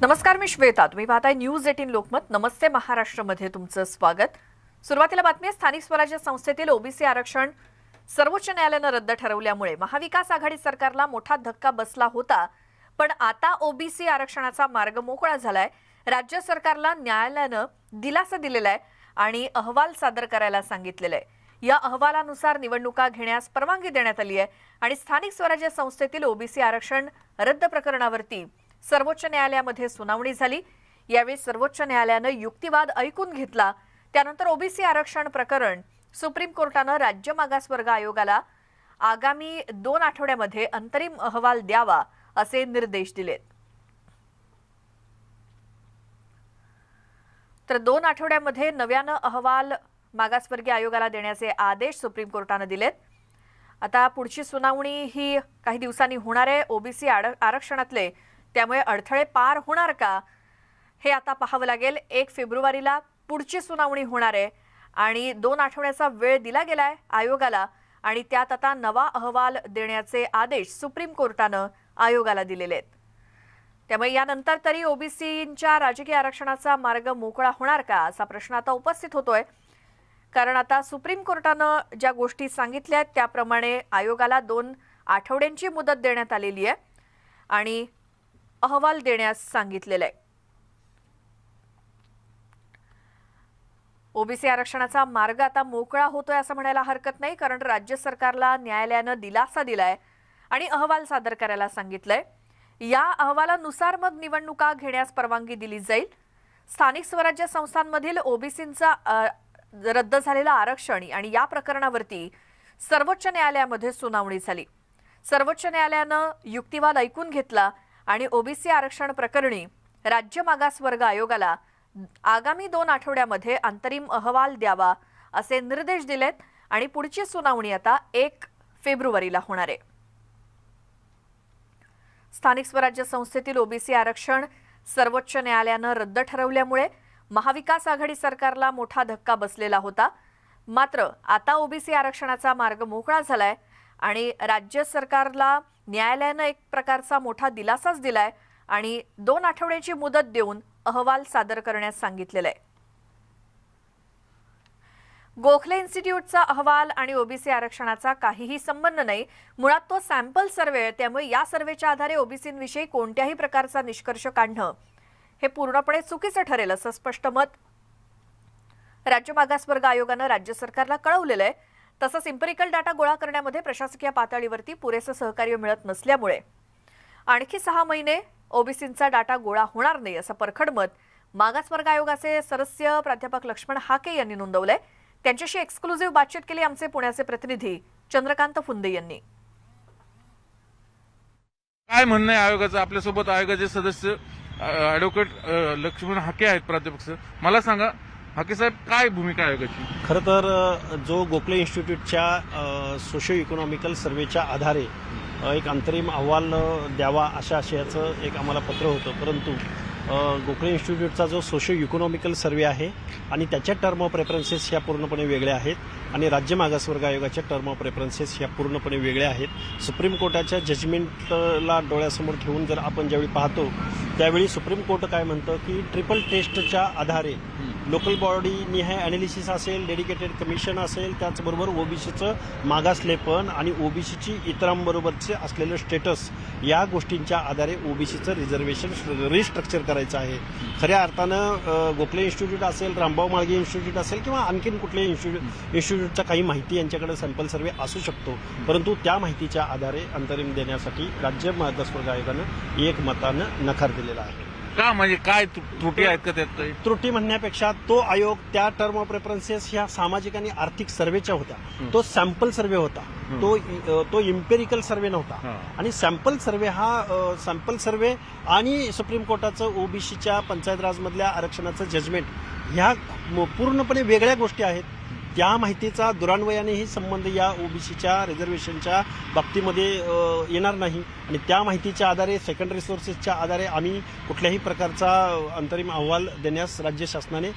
नमस्कार, मी श्वेता. तुम्ही पाहताय न्यूज 18 लोकमत. नमस्ते महाराष्ट्रमध्ये तुमचं स्वागत. सुरुवातीला बातमी. स्थानिक स्वराज्य संस्थेतील ओबीसी आरक्षण सर्वोच्च न्यायालयानं रद्द ठरवल्यामुळे महाविकास आघाडी सरकारला मोठा धक्का बसला होता. पण आता ओबीसी आरक्षणाचा मार्ग मोकळा झालाय. राज्य सरकारला न्यायालयानं दिलासा दिलेला आहे आणि अहवाल सादर करायला सांगितलेला आहे. या अहवालानुसार निवडणुका घेण्यास परवानगी देण्यात आली आहे आणि स्थानिक स्वराज्य संस्थेतील ओबीसी आरक्षण रद्द प्रकरणावरती सर्वोच्च न्यायालयामध्ये सुनावणी झाली. यावेळी सर्वोच्च न्यायालयानं युक्तिवाद ऐकून घेतला. त्यानंतर ओबीसी आरक्षण प्रकरण सुप्रीम कोर्टानं राज्य मागासवर्ग आयोगाला आगामी 2 आठवड्यामध्ये अंतरिम अहवाल द्यावा असे निर्देश दिलेत. तर 2 आठवड्यामध्ये नव्यानं अहवाल मागासवर्गीय आयोगाला देण्याचे आदेश सुप्रीम कोर्टानं दिलेत. आता पुढची सुनावणी ही काही दिवसांनी होणार आहे. ओबीसी आरक्षणातले त्यामुळे अडथळे पार होणार का हे आता पाहावं लागेल. 1 फेब्रुवारीला पुढची सुनावणी होणार आहे आणि 2 आठवड्याचा वेळ दिला गेलाय आयोगाला आणि त्यात आता नवा अहवाल देण्याचे आदेश सुप्रीम कोर्टानं आयोगाला दिलेले आहेत. त्यामुळे यानंतर तरी ओबीसींच्या राजकीय आरक्षणाचा मार्ग मोकळा होणार का असा प्रश्न आता उपस्थित होतोय. कारण आता सुप्रीम कोर्टानं ज्या गोष्टी सांगितल्या त्याप्रमाणे आयोगाला 2 आठवड्यांची मुदत देण्यात आलेली आहे आणि अहवाल देण्यास सांगितलेलं आहे. ओबीसी आरक्षणाचा मार्ग आता मोकळा होतोय असं म्हणायला हरकत नाही, कारण राज्य सरकारला न्यायालयानं दिलासा दिलाय आणि अहवाल सादर करायला सांगितलंय. या अहवालानुसार मग निवडणुका घेण्यास परवानगी दिली जाईल. स्थानिक स्वराज्य संस्थांमधील ओबीसींचा रद्द झालेलं आरक्षण आणि या प्रकरणावरती सर्वोच्च न्यायालयामध्ये सुनावणी झाली. सर्वोच्च न्यायालयानं युक्तिवाद ऐकून घेतला आणि ओबीसी आरक्षण प्रकरणी राज्य मागासवर्ग आयोगाला आगामी 2 आठवड्यामध्ये अंतरिम अहवाल द्यावा असे निर्देश दिलेत आणि पुढची सुनावणी आता 1 फेब्रुवारीला होणार आहे. स्थानिक स्वराज्य संस्थेतील ओबीसी आरक्षण सर्वोच्च न्यायालयानं रद्द ठरवल्यामुळे महाविकास आघाडी सरकारला मोठा धक्का बसलेला होता. मात्र आता ओबीसी आरक्षणाचा मार्ग मोकळा झालाय आणि राज्य सरकारला न्यायालयानं एक प्रकारचा मोठा दिलासाच दिलाय आणि 2 आठवड्याची मुदत देऊन अहवाल सादर करण्यास सांगितलेलं आहे. गोखले इन्स्टिट्यूटचा अहवाल आणि ओबीसी आरक्षणाचा काहीही संबंध नाही. मुळात तो सॅम्पल सर्व्हे आहे. त्यामुळे या सर्व्हेच्या आधारे ओबीसींविषयी कोणत्याही प्रकारचा निष्कर्ष काढणं हे पूर्णपणे चुकीचं ठरेल असं स्पष्ट मत राज्य मागासवर्ग आयोगानं राज्य सरकारला कळवलेलं आहे. तसंच इम्पेरिकल डाटा गोळा करण्यामध्ये प्रशासकीय पातळीवरती पुरेसं सहकार्य मिळत नसल्यामुळे आणखी 6 महिने ओबीसींचा डाटा गोळा होणार नाही असं परखड मत मागासवर्ग आयोगाचे सदस्य प्राध्यापक लक्ष्मण हाके यांनी नोंदवलंय. त्यांच्याशी एक्सक्लुझिव्ह बातचीत केली आमचे पुण्याचे प्रतिनिधी चंद्रकांत फुंदे यांनी. काय म्हणणं आहे आयोगाचं? आपल्यासोबत आयोगाचे सदस्य ॲडव्होकेट लक्ष्मण हाके आहेत, प्राध्यापक सर. मला सांगा हाके साहेब, काय भूमिका आयोगाची? खरं तर जो गोखले इन्स्टिट्यूटच्या सोशो इकॉनॉमिकल सर्व्हेच्या आधारे एक अंतरिम अहवाल द्यावा अशा आशयाचं एक आम्हाला पत्र होतं. परंतु गोखले इन्स्टिट्यूटचा जो सोशो इकॉनॉमिकल सर्व्हे आहे आणि त्याच्या टर्म ऑफ रेफरन्सेस ह्या पूर्णपणे वेगळ्या आहेत आणि राज्य मागासवर्ग आयोगाच्या टर्म ऑफ रेफरन्सेस ह्या पूर्णपणे वेगळ्या आहेत. सुप्रीम कोर्टाच्या जजमेंटला डोळ्यासमोर ठेवून जर आपण ज्यावेळी पाहतो त्यावेळी सुप्रीम कोर्ट काय म्हणतं की ट्रिपल टेस्टच्या आधारे लोकल बॉडी निहाय ॲनालिसिस असेल, डेडिकेटेड कमिशन असेल, त्याचबरोबर ओबीसीचं मागासलेपण आणि ओबीसीची इतरांबरोबरचे असलेलं स्टेटस या गोष्टींच्या आधारे ओबीसीचं रिझर्वेशन रिस्ट्रक्चर करायचं आहे. खऱ्या अर्थानं गोखले इन्स्टिट्यूट असेल, रामभाऊ म्हाळगी इन्स्टिट्यूट असेल किंवा आणखीन कुठल्याही इन्स्टिट्यूटचा काही माहिती यांच्याकडे सॅम्पल सर्व्हे असू शकतो. परंतु त्या माहितीच्या आधारे अंतरिम देण्यासाठी राज्य मागासवर्ग आयोगानं एकमतानं नकार दिलेला आहे. का म्हणजे काय त्रुटी आहेत का त्यात? त्रुटी म्हणण्यापेक्षा तो आयोग त्या टर्म ऑफ रेफरन्सेस ह्या सामाजिक आणि आर्थिक सर्व्हेच्या होत्या. तो सॅम्पल सर्व्हे होता, तो इम्पेरिकल सर्व्हे नव्हता. आणि सॅम्पल सर्व्हे हा सॅम्पल सर्व्हे आणि सुप्रीम कोर्टाचं ओबीसीच्या पंचायत राजमधल्या आरक्षणाचं जजमेंट ह्या पूर्णपणे वेगळ्या गोष्टी आहेत. त्या माहितीचा दुरान्वयानेही संबंध या ओबीसीच्या रिझर्वेशनच्या बाबतीमध्ये येणार नाही आणि त्या माहितीच्या आधारे सेकंडरी सोर्सेसच्या आधारे आम्ही कुठल्याही प्रकारचा अंतरिम अहवाल देण्यास राज्य शासनाने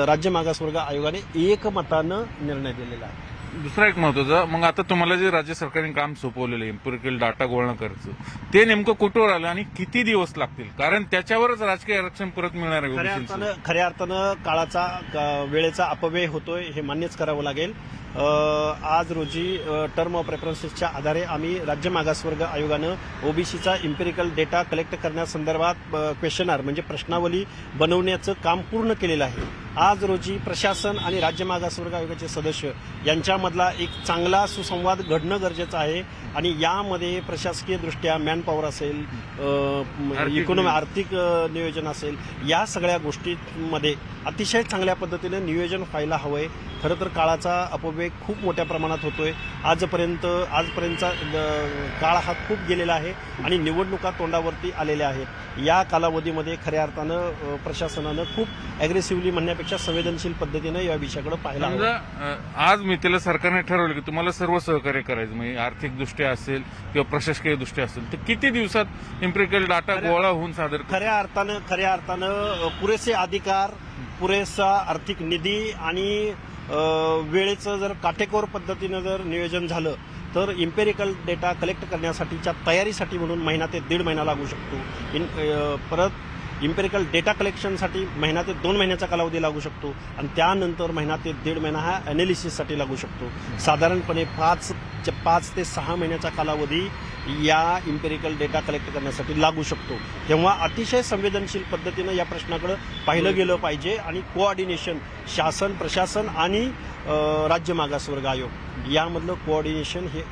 राज्य मागासवर्ग आयोगाने एकमतानं निर्णय दिलेला आहे. दुसरा एक महत्वाचा, मग आता तुम्हाला जे राज्य सरकारने काम सोपवलेलं आहे एम्पिरिकल डाटा गोळा करायचं, ते नेमकं कुठवर आलं आणि किती दिवस लागतील? कारण त्याच्यावरच राजकीय आरक्षण परत मिळणार आहे ओबीसींचं. खऱ्या अर्थानं वेळेचा अपव्यय होतोय हे मान्यच करावं लागेल. आज रोजी टर्म ऑफ रेफरन्सेसच्या आधारे आम्ही राज्य मागासवर्ग आयोगानं ओबीसीचा इम्पेरिकल डेटा कलेक्ट करण्यासंदर्भात क्वेश्चनर म्हणजे प्रश्नावली बनवण्याचं काम पूर्ण केलेलं आहे. आज रोजी प्रशासन आणि राज्य मागासवर्ग आयोगाचे सदस्य यांच्यामधला एक चांगला सुसंवाद घडणं गरजेचं आहे आणि यामध्ये प्रशासकीय दृष्ट्या मॅनपॉवर असेल, आर्थिक नियोजन असेल, या सगळ्या गोष्टींमध्ये अतिशय चांगल्या पद्धतीने नियोजन व्हायला हवंय. खरं तर काळाचा अपव्यय खूप मोठ्या प्रमाणात होतोय. आजपर्यंतचा काळ हा खूप गेलेला आहे आणि निवडणुका तोंडावरती आलेल्या आहेत. या कालावधीमध्ये खऱ्या अर्थानं प्रशासनानं खूप अग्रेसिव्हली म्हणण्यापेक्षा संवेदनशील पद्धतीनं या विषयाकडे पाहायला हवं. समजा आज मितेला सरकारने ठरवलं की तुम्हाला सर्व सहकार्य करायचं, म्हणजे आर्थिक दृष्ट्या असेल किंवा प्रशासकीय दृष्ट्या असेल, तर किती दिवसात एम्पिरिकल डाटा गोळा होऊन सादर खऱ्या अर्थानं पुरेसे अधिकार, पुरेसा आर्थिक निधी आणि वेळेचं जर काटेकोर पद्धतीनं जर नियोजन झालं तर इम्पेरिकल डेटा कलेक्ट करण्यासाठीच्या तयारीसाठी म्हणून महिना ते 1.5 महिना लागू शकतो. परत इम्पेरिकल डेटा कलेक्शनसाठी महिना ते 2 महिन्याचा कालावधी लागू शकतो आणि त्यानंतर महिना ते 1.5 महिना हा अॅनालिसिससाठी लागू शकतो. साधारणपणे 5 ते 6 महिन्याचा कालावधी या इम्पेरिकल डेटा कलेक्ट करण्यासाठी लागू शकतो. तेव्हा अतिशय संवेदनशील पद्धतीनं या प्रश्नाकडे पाहिलं गेलं पाहिजे आणि कोऑर्डिनेशन शासन, प्रशासन आणि राज्य मागासवर्ग आयोग यामधलं कोऑर्डिनेशन हे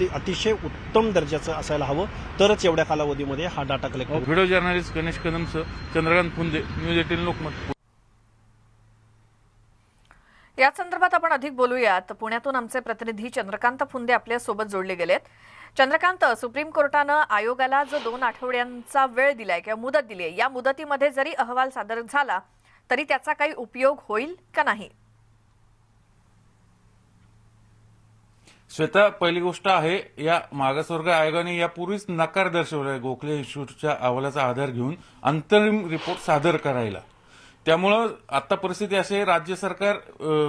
अतिशय उत्तम दर्जाचं असायला हवं. तरच एवढ्या कालावधीमध्ये हा डाटा कलेक्ट होईल. व्हिडिओ जर्नलिस्ट गणेश कदमसह चंद्रकांत फुंदे, न्यूज 18 लोकमत. या संदर्भात आपण अधिक बोलूयात. पुण्यातून आमचे प्रतिनिधी चंद्रकांत फुंदे आपल्या सोबत जोडले गेलेत. चंद्रकांत, सुप्रीम कोर्टानं आयोगाला जो 2 आठवड्यांचा वेळ दिलाय किंवा मुदत दिली आहे, या मुदतीमध्ये जरी अहवाल सादर झाला तरी त्याचा काही उपयोग होईल का नाही? श्वेता, पहिली गोष्ट आहे, या मागासवर्ग आयोगाने यापूर्वीच नकार दर्शवला आहे गोखले इन्स्टिट्यूटच्या अहवालाचा आधार घेऊन अंतरिम रिपोर्ट सादर करायला. त्यामुळं आता परिस्थिती अशी आहे, राज्य सरकार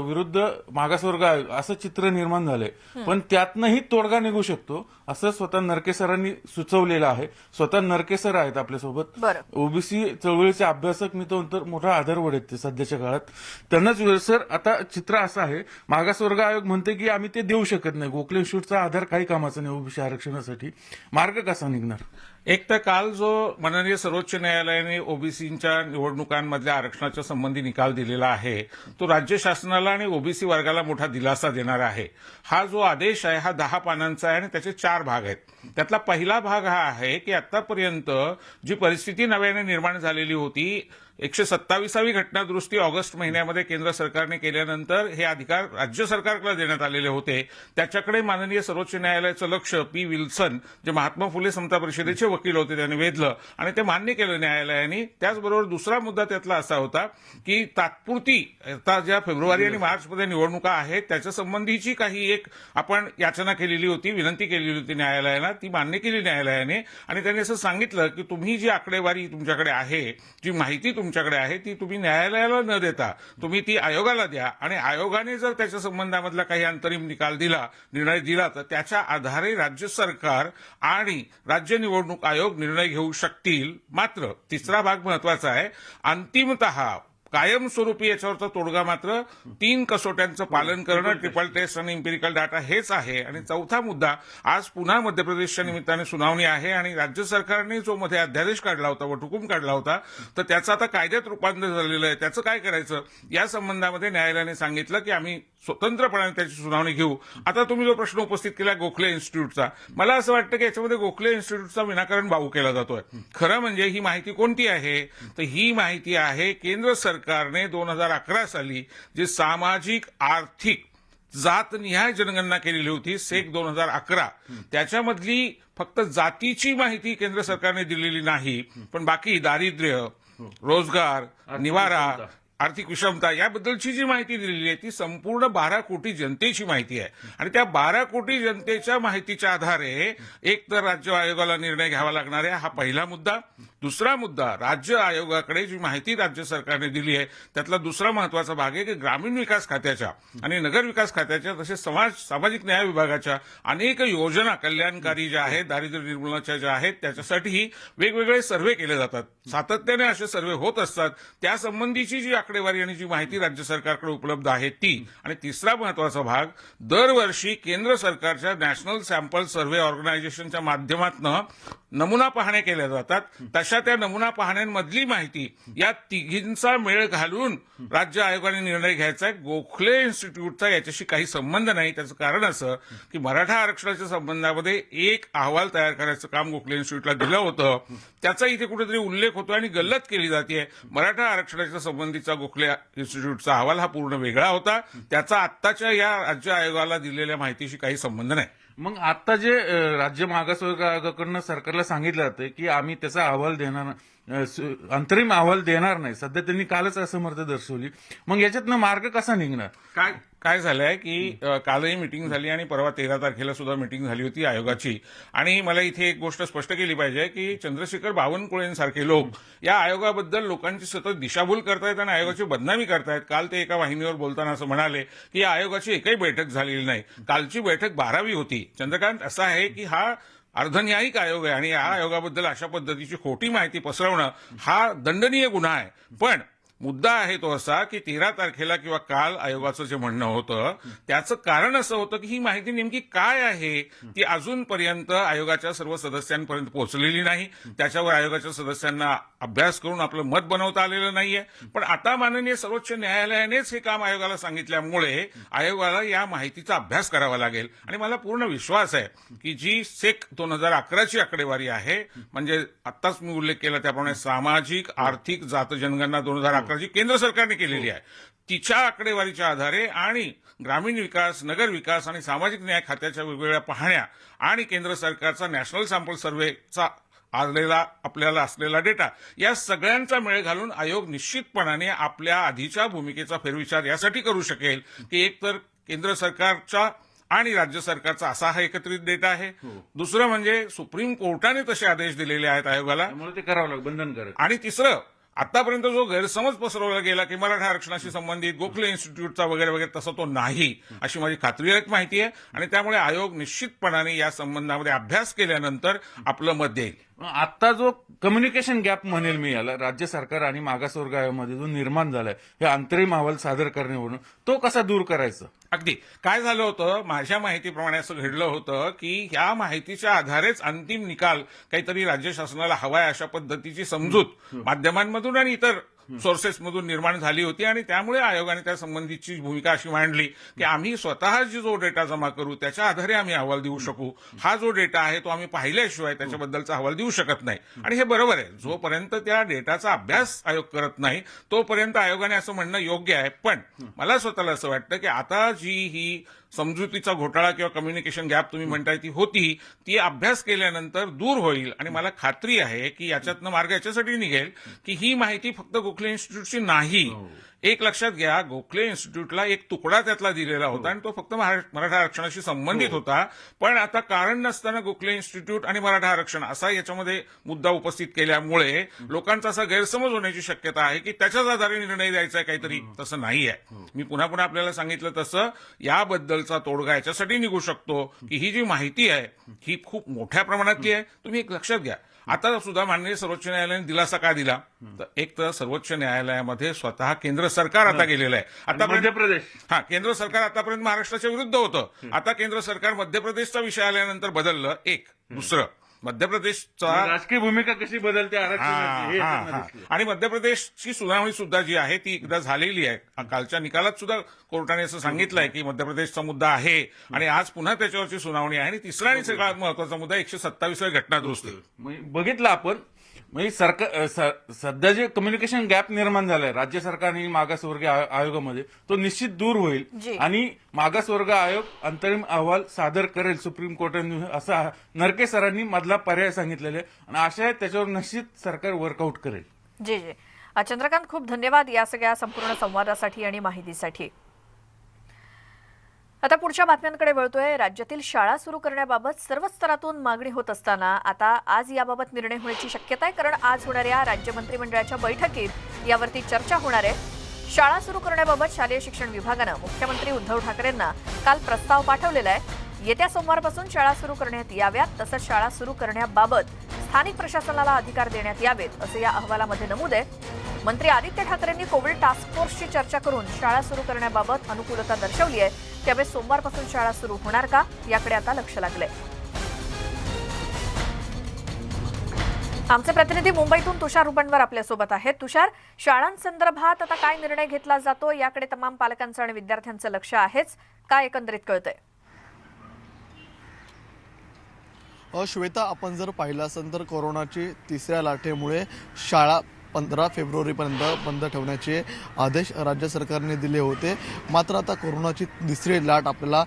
विरुद्ध मागासवर्ग आयोग असं चित्र निर्माण झालंय. पण त्यातनंही तोडगा निघू शकतो असं स्वतः नरके सरांनी सुचवलेलं आहे. स्वतः नरके सर आहेत आपल्यासोबत. ओबीसी चळवळीचे अभ्यासक, मी तो नंतर मोठा आधारवड आहेत ते सध्याच्या काळात. त्यांनाच सर, आता चित्र असं आहे, मागासवर्ग आयोग म्हणते की आम्ही ते देऊ शकत नाही, गोखले इन्स्टिट्यूटचा आधार काही कामाचा नाही ओबीसी आरक्षणासाठी. मार्ग कसा निघणार? एक तर काल जो माननीय सर्वोच्च न्यायालयाने ओबीसीच्या निवडणुकांमधल्या आरक्षणाच्या संबंधी निकाल दिलेला आहे तो राज्य शासनाला आणि ओबीसी वर्गाला मोठा दिलासा देणार आहे. हा जो आदेश आहे हा 10 पानांचा आहे आणि त्याचे 4 भाग आहेत. त्यातला पहिला भाग हा आहे की आतापर्यंत जी परिस्थिती नव्याने निर्माण झालेली होती, 127वी घटनादुरुस्ती ऑगस्ट महिन्यामध्ये केंद्र सरकारने केल्यानंतर हे अधिकार राज्य सरकारला देण्यात आलेले होते. त्याच्याकडे माननीय सर्वोच्च न्यायालयाचं लक्ष पी. विल्सन, जे महात्मा फुले समता परिषदेचे वकील होते, त्यांनी वेधलं आणि ते मान्य केलं न्यायालयाने. त्याचबरोबर दुसरा मुद्दा त्यातला असा होता की तात्पुरती आता ज्या फेब्रुवारी आणि मार्चमध्ये निवडणुका आहेत त्याच्या संबंधीची काही एक आपण याचना केलेली होती, विनंती केलेली होती न्यायालयाला, ती मान्य केली न्यायालयाने. आणि त्यांनी असं सांगितलं की तुम्ही जी आकडेवारी तुमच्याकडे आहे, जी माहिती तुमच्याकडे आहे, ती तुम्ही न्यायालयाला न देता तुम्ही ती आयोगाला द्या आणि आयोगाने जर त्याच्या संबंधामधला काही अंतरिम निकाल दिला, निर्णय दिला, तर त्याच्या आधारे राज्य सरकार आणि राज्य निवडणूक आयोग निर्णय घेऊ शकतील. मात्र तिसरा भाग महत्वाचा आहे, अंतिमतः कायमस्वरूपी याच्यावरचा तोडगा मात्र 3 कसोट्यांचं पालन करणं, ट्रिपल टेस्ट आणि इम्पेरिकल डाटा हेच आहे. आणि चौथा मुद्दा, आज पुन्हा मध्य प्रदेशच्या निमित्ताने सुनावणी आहे आणि राज्य सरकारने जो मध्ये अध्यादेश काढला होता, वटहुकूम काढला होता, तर त्याचं आता कायद्यात रूपांतर झालेलं आहे. त्याचं काय करायचं या संबंधामध्ये न्यायालयाने सांगितलं की आम्ही स्वतंत्रपणे त्याची सुनावणी घेऊ. आता तुम्ही जो प्रश्न उपस्थित केला गोखले इन्स्टिट्यूटचा, मला असं वाटतं की याच्यामध्ये गोखले इन्स्टिट्यूटचा विनाकारण बाऊ केला जातोय. खरं म्हणजे ही माहिती कोणती आहे, तर ही माहिती आहे केंद्र सरकारने 2011 साली जी सामाजिक आर्थिक जातनिहाय जनगणना केलेली होती, सेक 2011, त्याच्यामधली फक्त जातीची माहिती केंद्र सरकारने दिलेली नाही, पण बाकी दारिद्र्य, रोजगार, निवारा, आर्थिक विषमता याबद्दलची जी माहिती दिलेली आहे ती संपूर्ण 12 कोटी जनतेची माहिती आहे. आणि त्या 12 कोटी जनतेच्या माहितीच्या आधारे एक तर राज्य आयोगाला निर्णय घ्यावा लागणार आहे, हा पहिला मुद्दा. दुसरा मुद्दा, राज्य आयोगाकडे जी माहिती राज्य सरकारने दिली आहे त्यातला दुसरा महत्वाचा भाग आहे की ग्रामीण विकास खात्याच्या आणि नगर विकास खात्याच्या तसेच सामाजिक न्याय विभागाच्या अनेक योजना कल्याणकारी ज्या आहेत, दारिद्र्य निर्मूलनाच्या ज्या आहेत, त्याच्यासाठीही वेगवेगळे सर्व्हे केले जातात. सातत्याने असे सर्व्हे होत असतात. त्यासंबंधीची जी आकडेवारी आणि जी माहिती राज्य सरकारकडे उपलब्ध आहे ती. आणि तिसरा महत्वाचा भाग, दरवर्षी केंद्र सरकारच्या नॅशनल सॅम्पल सर्व्हे ऑर्गनायझेशनच्या माध्यमातून नमुना पाहण्या केल्या जातात. तशा त्या नमुना पाहण्यांमधली माहिती या तिघींचा मेळ घालून राज्य आयोगाने निर्णय घ्यायचा आहे. गोखले इन्स्टिट्यूटचा याच्याशी काही संबंध नाही. त्याचं कारण असं की मराठा आरक्षणाच्या संबंधामध्ये एक अहवाल तयार करायचं काम गोखले इन्स्टिट्यूटला दिलं होतं. त्याचा इथे कुठेतरी उल्लेख होतो आणि गल्लत केली जाते. मराठा आरक्षणाच्या संबंधीचा गोखले इन्स्टिट्यूटचा अहवाल हा पूर्ण वेगळा होता. त्याचा आत्ताच्या या राज्य आयोगाला दिलेल्या माहितीशी काही संबंध नाही. मग आता जे राज्य मागासवर्ग आयोगाकडनं सरकारला सांगितलं जातं की आम्ही त्याचा अहवाल देणार, अंतरिम अहवाल देणार नाही, सध्या त्यांनी कालच असमर्थ दर्शवली. मग याच्यातनं मार्ग कसा निघणार? काय झालंय की कालही मिटिंग झाली आणि परवा 13 तारखेला सुद्धा मिटिंग झाली होती आयोगाची. आणि मला इथे एक गोष्ट स्पष्ट केली पाहिजे की चंद्रशेखर बावनकुळेंसारखे लोक या आयोगाबद्दल लोकांची सतत दिशाभूल करतायत आणि आयोगाची बदनामी करतायत. काल ते एका वाहिनीवर बोलताना असं म्हणाले की या आयोगाची एकही बैठक झालेली नाही. कालची बैठक 12वी होती. चंद्रकांत, असा आहे की हा अर्धन्यायिक आयोग आहे आणि या आयोगाबद्दल अशा पद्धतीची खोटी माहिती पसरवणं हा दंडनीय गुन्हा आहे. पण मुद्दा आहे तो असा की 13 तारखेला किंवा काल आयोगाचं जे म्हणणं होतं त्याचं कारण असं होतं की ही माहिती नेमकी काय आहे ती अजूनपर्यंत आयोगाच्या सर्व सदस्यांपर्यंत पोहोचलेली नाही. त्याच्यावर आयोगाच्या सदस्यांना अभ्यास करून आपलं मत बनवता आलेलं नाहीये. पण आता माननीय सर्वोच्च न्यायालयानेच हे काम आयोगाला सांगितल्यामुळे आयोगाला या माहितीचा अभ्यास करावा लागेल. आणि मला पूर्ण विश्वास आहे की जी सेक 2011ची आकडेवारी आहे, म्हणजे आत्ताच मी उल्लेख केला त्याप्रमाणे सामाजिक आर्थिक जात जनगणना 2011 जी केंद्र सरकारने केलेली आहे, तिच्या आकडेवारीच्या आधारे आणि ग्रामीण विकास, नगर विकास आणि सामाजिक न्याय खात्याच्या वेगवेगळ्या पाहण्या आणि केंद्र सरकारचा नॅशनल सॅम्पल सर्व्हेचा आपल्याला असलेला डेटा, या सगळ्यांचा मेळ घालून आयोग निश्चितपणाने आपल्या आधीच्या भूमिकेचा फेरविचार यासाठी करू शकेल की एकतर केंद्र सरकारच्या आणि राज्य सरकारचा असा हा एकत्रित डेटा आहे. दुसरं म्हणजे सुप्रीम कोर्टाने तसे आदेश दिलेले आहेत आयोगाला, त्यामुळे ते करावं लागेल, बंधनकारक. आणि तिसरं, आतापर्यंत जो गैरसमज पसरवला गेला की मराठा आरक्षणाशी संबंधित गोखले इन्स्टिट्यूटचा वगैरे वगैरे, तसा तो नाही अशी माझी खात्रीलायक माहिती आहे. आणि त्यामुळे आयोग निश्चितपणाने या संबंधामध्ये अभ्यास केल्यानंतर आपलं मत देईल. आता जो कम्युनिकेशन गॅप म्हणेल मी याला, राज्य सरकार आणि मागासवर्ग आयोगामध्ये जो निर्माण झालाय हे अंतरिम अहवाल सादर करण्यावरून, तो कसा दूर करायचा? अगदी काय झालं होतं, माझ्या माहितीप्रमाणे असं घडलं होतं की ह्या माहितीच्या आधारेच अंतिम निकाल काहीतरी राज्य शासनाला हवाय अशा पद्धतीची समजूत माध्यमांमधून आणि इतर सोर्सेसमधून निर्माण झाली होती. आणि त्यामुळे आयोगाने त्या संबंधीची भूमिका अशी मांडली की आम्ही स्वतः जो डेटा जमा करू त्याच्या आधारे आम्ही अहवाल देऊ शकू. हा जो डेटा आहे तो आम्ही पाहिल्याशिवाय त्याच्याबद्दलचा अहवाल देऊ शकत नाही. आणि हे बरोबर आहे, जोपर्यंत त्या डेटाचा अभ्यास आयोग करत नाही तोपर्यंत आयोगाने असं म्हणणं योग्य आहे. पण मला स्वतःला असं वाटतं की आता जी ही समजुतीचा घोटाळा किंवा कम्युनिकेशन गॅप तुम्ही म्हणताय ती होती, ती अभ्यास केल्यानंतर दूर होईल. आणि मला खात्री आहे की याच्यातनं मार्ग याच्यासाठी निघेल की ही माहिती फक्त गोखले इन्स्टिट्यूटची नाही. एक लक्षात घ्या, गोखले इन्स्टिट्यूटला एक तुकडा त्यातला दिलेला होता आणि तो फक्त मराठा आरक्षणाशी संबंधित होता. पण आता कारण नसताना गोखले इन्स्टिट्यूट आणि मराठा आरक्षण असा याच्यामध्ये मुद्दा उपस्थित केल्यामुळे लोकांचा असा गैरसमज होण्याची शक्यता आहे की त्याच्याच आधारे निर्णय द्यायचा आहे काहीतरी. तसं नाही आहे. मी पुन्हा पुन्हा आपल्याला सांगितलं तसं याबद्दलचा तोडगा याच्यासाठी निघू शकतो की ही जी माहिती आहे ही खूप मोठ्या प्रमाणातली आहे. तुम्ही एक लक्षात घ्या, आता सुद्धा माननीय सर्वोच्च न्यायालयाने दिलासा का दिला, तर एक तर सर्वोच्च न्यायालयामध्ये स्वतः केंद्र सरकार आता गेलेलं आहे. आता मध्य प्रदेश, केंद्र सरकार आतापर्यंत महाराष्ट्राच्या विरुद्ध होतं. आता केंद्र सरकार मध्य प्रदेशचा विषय आल्यानंतर बदललं. एक दुसरं, मध्य प्रदेशचा राजकीय भूमिका कशी बदलते आरक्षणाची हे त्यांना दिसलं. आणि मध्य प्रदेशची सुनावणी सुद्धा जी आहे ती एकदा झालेली आहे. कालच्या निकालात सुद्धा कोर्टाने असं सांगितलंय की मध्य प्रदेशचा मुद्दा आहे आणि आज पुन्हा त्याच्यावरची सुनावणी आहे. आणि तिसरा आणि सगळ्यात महत्वाचा मुद्दा 127 घटना दुरुस्ती. बघितलं आपण, म्हणजे सरकार सध्या जे कम्युनिकेशन गॅप निर्माण झालाय राज्य सरकार आणि मागासवर्ग आयोगामध्ये, तो निश्चित दूर होईल आणि मागासवर्ग आयोग अंतरिम अहवाल सादर करेल सुप्रीम कोर्टाने, असा नरके सरांनी मधला पर्याय सांगितलेला आहे. आणि आशा आहे त्याच्यावर निश्चित सरकार वर्कआउट करेल. जी जी चंद्रकांत, खूप धन्यवाद या सगळ्या संपूर्ण संवादासाठी आणि माहितीसाठी. आता पुढच्या बातम्यांकडे वळतोय. राज्यातील शाळा सुरू करण्याबाबत सर्व स्तरातून मागणी होत असताना आता आज याबाबत निर्णय होण्याची शक्यता आहे, कारण आज होणाऱ्या राज्य मंत्रिमंडळाच्या बैठकीत यावरती चर्चा होणार आहे. शाळा सुरू करण्याबाबत शालेय शिक्षण विभागानं मुख्यमंत्री उद्धव ठाकरेंना काल प्रस्ताव पाठवलेला आहे. येत्या सोमवारपासून शाळा सुरू करण्यात याव्यात, तसंच शाळा सुरू करण्याबाबत स्थानिक प्रशासनाला अधिकार देण्यात यावेत असं या अहवालामध्ये नमूद आहे. मंत्री आदित्य ठाकरेंनी कोविड टास्क फोर्सची चर्चा करून शाळा सुरू करण्याबाबत अनुकूलता दर्शवली आहे. त्यामुळे सोमवारपासून शाळा सुरू होणार का, याकडे आता लक्ष लागलंय. आमचे प्रतिनिधी मुंबईतून तुषार रुपणवर आपल्यासोबत आहेत. तुषार, शाळांसंदर्भात आता काय निर्णय घेतला जातो याकडे तमाम पालकांचं आणि विद्यार्थ्यांचं लक्ष आहेच. काय एकंदरीत कळतंय? श्वेता, आपण जर पाहिलं असेल तर कोरोनाची तिसऱ्या लाटेमुळे शाळा 15 फेब्रुवारीपर्यंत बंद ठेवण्याचे आदेश राज्य सरकारने दिले होते. मात्र आता कोरोनाची तिसरी लाट आपल्याला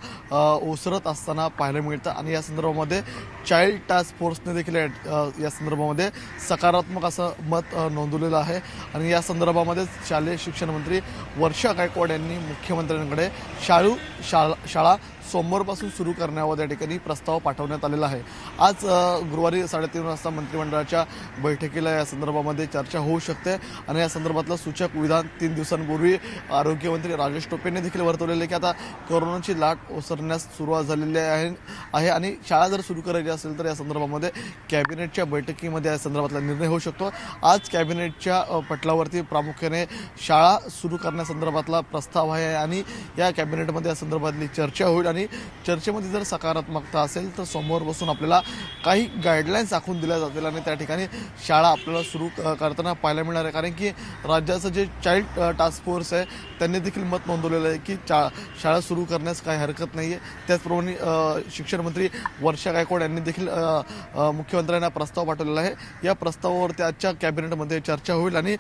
ओसरत असताना पाहायला मिळतं आणि या संदर्भामध्ये चाइल्ड टास्क फोर्सने देखील या संदर्भामध्ये सकारात्मक असं मत नोंदवलेलं आहे. आणि या संदर्भामध्ये शालेय शिक्षण मंत्री वर्षा गायकवाड यांनी मुख्यमंत्र्यांकडे शाळा सोमवारपासून सुरू करण्यावर या ठिकाणी प्रस्ताव पाठवण्यात आलेला आहे. आज गुरुवारी 3:30 वाजता मंत्रिमंडळाच्या बैठकीला या संदर्भामध्ये चर्चा होऊ शकते आणि या संदर्भातलं सूचक विधान 3 दिवसांपूर्वी आरोग्यमंत्री राजेश टोपेंनी देखील वर्तवलेले की आता कोरोनाची लाट ओसरण्यास सुरुवात झालेली आहे आणि शाळा जर सुरू करायची असेल तर या संदर्भामध्ये कॅबिनेटच्या बैठकीमध्ये या संदर्भातला निर्णय होऊ शकतो. आज कॅबिनेटच्या पटलावरती प्रामुख्याने शाळा सुरू करण्यासंदर्भातला प्रस्ताव आहे आणि या कॅबिनेटमध्ये या संदर्भातली चर्चा होईल आणि चर्चेमध्ये जर सकारात्मकता असेल तर सोमवारपासून आपल्याला काही गाईडलाईन्स आखून दिल्या जातील आणि त्या ठिकाणी शाळा आपल्याला सुरू करताना पाहायला मिळणार आहे. कारण की राज्याचं जे चाइल्ड टास्क फोर्स आहे त्यांनी देखील मत नोंदवलेलं आहे की शाळा सुरू करण्यास काही हरकत नाही आहे. त्याचप्रमाणे शिक्षण मंत्री वर्षा गायकवाड यांनी देखील मुख्यमंत्र्यांना प्रस्ताव पाठवलेला आहे. या प्रस्तावावरती आजच्या कॅबिनेटमध्ये चर्चा होईल आणि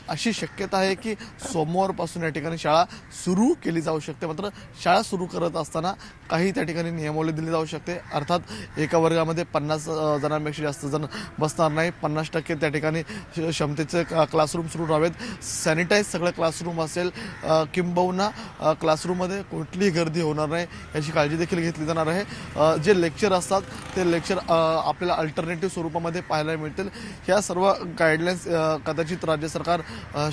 अशी शक्यता आहे की सोमवारपासून या ठिकाणी शाळा सुरू केली जाऊ शकते. मात्र शाळा सुरू करत असताना काही त्या ठिकाणी नियमावली दिली जाऊ शकते. अर्थात एका वर्गामध्ये 50 जणांपेक्षा जास्त जण बसणार नाही. 50% त्या ठिकाणी क्षमतेचे क्लासरूम सुरू राहावेत. सॅनिटाईज सगळं क्लासरूम असेल. किंबहुना क्लासरूममध्ये कुठलीही गर्दी होणार नाही याची काळजी देखील घेतली जाणार आहे. जे लेक्चर असतात ते लेक्चर आपल्याला अल्टरनेटिव्ह स्वरूपामध्ये पाहायला मिळतील. ह्या सर्व गाईडलाईन्स कदाचित राज्य सरकार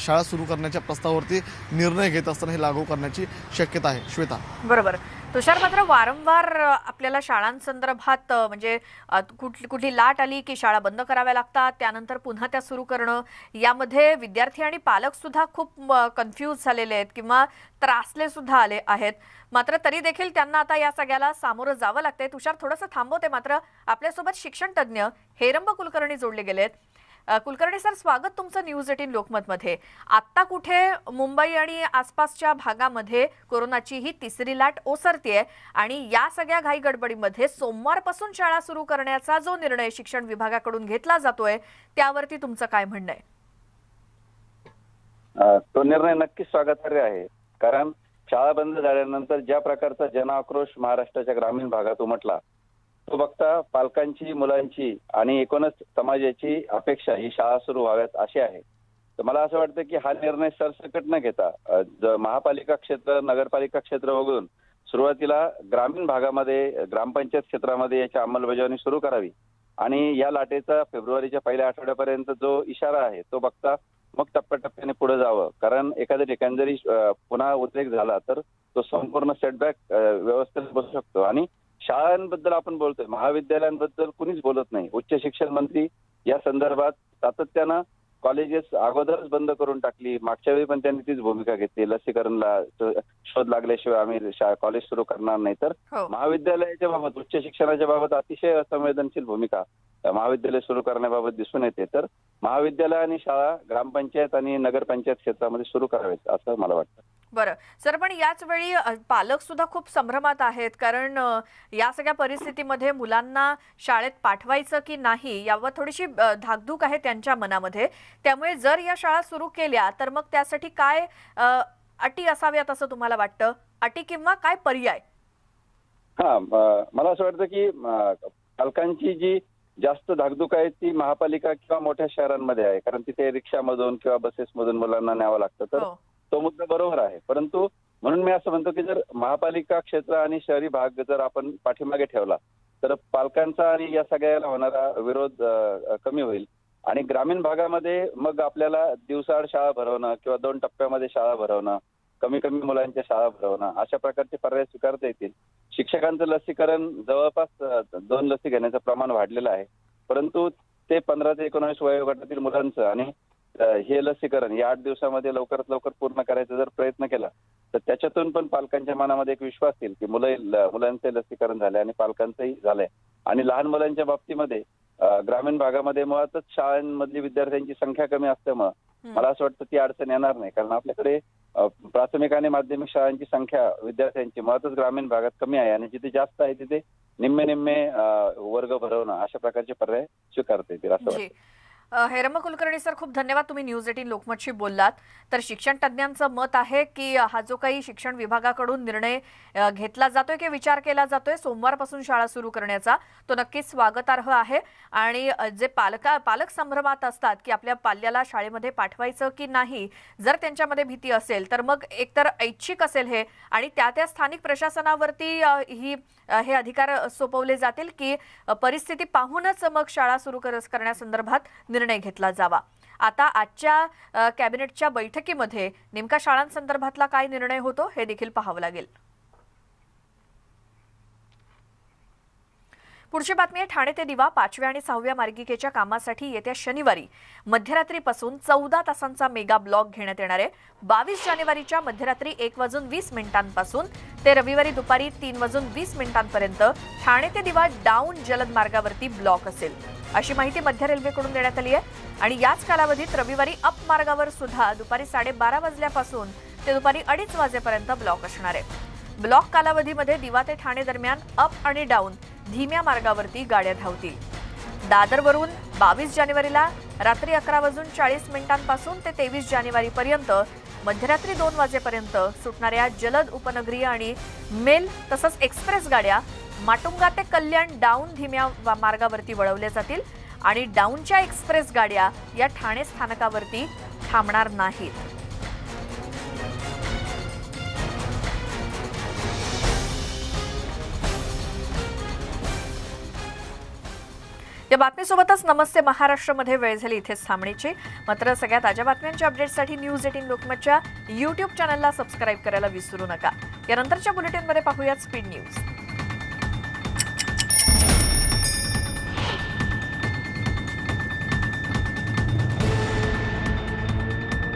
शाळा सुरू करण्याच्या प्रस्तावावरती निर्णय घेत असताना हे लागू करण्याची शक्यता आहे. श्वेता, बरोबर. तुषार, मात्र वारंवार आपल्याला शाळांसंदर्भात म्हणजे कुठली लाट आली की शाळा बंद कराव्या लागतात, त्यानंतर पुन्हा त्या सुरू करणं, यामध्ये विद्यार्थी आणि पालक सुद्धा खूप कन्फ्यूज झालेले आहेत किंवा त्रासले सुद्धा आले आहेत. मात्र तरी देखील त्यांना आता या सगळ्याला सामोरं जावं लागतंय. तुषार, थोडंसं थांबवते. मात्र आपल्यासोबत शिक्षण तज्ज्ञ हेरंब कुलकर्णी जोडले गेलेत. कुलकर्णी सर, स्वागत तुमचं न्यूज 18 लोकमतमध्ये. आत्ता कुठे मुंबई आणि आसपासच्या भागामध्ये कोरोनाची ही तिसरी लाट ओसरतीये आणि या सगळ्या घाई गडबडीमध्ये सोमवारपासून शाळा सुरू करण्याचा जो निर्णय शिक्षण विभागाकडून घेतला जातोय त्यावरती तुमचं काय म्हणणं आहे? तो निर्णय नक्कीच स्वागतार्ह आहे. कारण शाळा बंद झाल्यानंतर ज्या प्रकारचा जनाक्रोश महाराष्ट्राच्या ग्रामीण भागात उमटला तो बघता पालकांची, मुलांची आणि एकूणच समाजाची अपेक्षा ही शाळा सुरू व्हाव्यात अशी आहे. तर मला असं वाटतं की हा निर्णय सरसकट न घेता महापालिका क्षेत्र, नगरपालिका क्षेत्र वगळून सुरुवातीला ग्रामीण भागामध्ये, ग्रामपंचायत क्षेत्रामध्ये याची अंमलबजावणी सुरू करावी आणि या लाटेचा फेब्रुवारीच्या पहिल्या आठवड्यापर्यंत जो इशारा आहे तो बघता मग टप्प्याटप्प्याने पुढे जावं. कारण एखाद्या ठिकाणी जरी पुन्हा उद्रेक झाला तर तो संपूर्ण सेटबॅक व्यवस्थेत बसू शकतो. आणि शाळांबद्दल आपण बोलतोय, महाविद्यालयांबद्दल कुणीच बोलत नाही. उच्च शिक्षण मंत्री या संदर्भात सातत्यानं कॉलेजेस अगोदरच बंद करून टाकली. मागच्या वेळी पण त्यांनी तीच भूमिका घेतली, लसीकरणला शोध लागल्याशिवाय आम्ही कॉलेज सुरू करणार नाही. तर महाविद्यालयाच्या बाबत, उच्च शिक्षणाच्या बाबत अतिशय असंवेदनशील भूमिका महाविद्यालय सुरू करण्याबाबत दिसून येते. तर महाविद्यालय आणि शाळा ग्रामपंचायत आणि नगरपंचायत क्षेत्रामध्ये सुरू करावेत असं मला वाटतं. बरं सर, पण याच वेळी पालक सुद्धा खूप संभ्रमात आहेत, कारण या सगळ्या परिस्थितीमध्ये मुलांना शाळेत पाठवायचं की नाही यावर थोडीशी धाकधूक आहे त्यांच्या मनामध्ये. त्यामुळे जर या शाळा सुरू केल्या तर मग त्यासाठी काय अटी असाव्यात असं तुम्हाला वाटतं? अटी किंवा काय पर्याय? मला असं वाटतं की पालकांची जी जास्त धाकधूक आहे ती महापालिका किंवा मोठ्या शहरांमध्ये आहे, कारण तिथे रिक्षामधून किंवा बसेसमधून मुलांना न्यावं लागतं. तर तो मुद्दा बरोबर आहे. परंतु म्हणून मी असं म्हणतो की जर महापालिका क्षेत्र आणि शहरी भाग जर आपण पाठीमागे ठेवला तर पालकांचा आणि या सगळ्याला होणारा विरोध कमी होईल. आणि ग्रामीण भागामध्ये मग आपल्याला दिवसाआड शाळा भरवणं किंवा 2 टप्प्यामध्ये शाळा भरवणं, कमी कमी मुलांच्या शाळा भरवणं अशा प्रकारचे पर्याय स्वीकारता येतील. शिक्षकांचं लसीकरण जवळपास 2 लसी घेण्याचं प्रमाण वाढलेलं आहे, परंतु ते 15 ते 19 वयोगटातील मुलांचं आणि हे लसीकरण या 8 दिवसामध्ये लवकरात लवकर पूर्ण करायचा जर प्रयत्न केला तर त्याच्यातून पण पालकांच्या मनामध्ये एक विश्वास येईल की मुलांचे लसीकरण झाले आणि पालकांचंही झालंय. आणि लहान मुलांच्या बाबतीमध्ये ग्रामीण भागामध्ये मुळातच शाळांमधली विद्यार्थ्यांची संख्या कमी असल्यामुळे मला असं वाटतं ती अडचण येणार नाही, कारण आपल्याकडे प्राथमिक आणि माध्यमिक शाळांची संख्या विद्यार्थ्यांची मुळातच ग्रामीण भागात कमी आहे आणि जिथे जास्त आहे तिथे निम्मे निम्मे वर्ग भरवणं अशा प्रकारचे पर्याय स्वीकारता येतील असं वाटतं. हेरम कुलकर्णी सर, खूप धन्यवाद. तुम्ही न्यूज 18 लोकमतशी बोललात. तर शिक्षण तज्ज्ञांचं मत आहे की हा जो काही शिक्षण विभागाकडून निर्णय घेतला जातोय की विचार केला जातोय सोमवारपासून शाळा सुरू करण्याचा, तो नक्कीच स्वागतार्ह आहे. आणि जे पालक संभ्रमात असतात की आपल्या पाल्याला शाळेमध्ये पाठवायचं की नाही, जर त्यांच्यामध्ये भीती असेल तर मग एकतर ऐच्छिक असेल हे आणि त्या स्थानिक प्रशासनावरती हे अधिकार सोपवले जातील की परिस्थिती पाहूनच मग शाळा सुरू करण्यासंदर्भात निर्णय घेतला जावा. आता आजच्या कॅबिनेटच्या बैठकीमध्ये नेमका शाळांसंदर्भातला काय निर्णय होतो हे देखील पाहावं लागेल. पुढची बातमी आहे ठाणे ते दिवा 5व्या आणि 6व्या मार्गिकेच्या कामासाठी येत्या शनिवारी मध्यरात्रीपासून 14 तासांचा मेगा ब्लॉक घेण्यात येणार आहे. 22 जानेवारीच्या मध्यरात्री 1:20 ते रविवारी दुपारी 3:20 ठाणे ते दिवा डाऊन जलद मार्गावरती ब्लॉक असेल, अशी माहिती मध्य रेल्वेकडून देण्यात आली आहे. आणि याच कालावधीत रविवारी अप मार्गावर सुद्धा दुपारी 12:30 वाजल्यापासून ते दुपारी 2:30 वाजेपर्यंत ब्लॉक असणार आहे. ब्लॉक कालावधीमध्ये दिवा ते ठाणे दरम्यान अप आणि डाऊन धीम्या मार्गावरती गाड्या धावतील. दादरवरून 22 जानेवारीला रात्री 11:40 ते 23 जानेवारीपर्यंत मध्यरात्री 2 वाजेपर्यंत सुटणाऱ्या जलद उपनगरीय आणि मेल तसंच एक्सप्रेस गाड्या माटुंगा ते कल्याण डाऊन धीम्या मार्गावरती वळवल्या जातील आणि डाऊनच्या एक्सप्रेस गाड्या या ठाणे स्थानकावरती थांबणार नाहीत. या बातमीसोबतच नमस्ते महाराष्ट्रमध्ये वेळ झाली इथेच थांबण्याची. मात्र सगळ्या ताज्या बातम्यांच्या अपडेट्ससाठी न्यूज 18 लोकमतच्या YouTube चॅनलला सबस्क्राईब करायला विसरू नका. यानंतरच्या बुलेटिनमध्ये पाहूयात स्पीड न्यूज.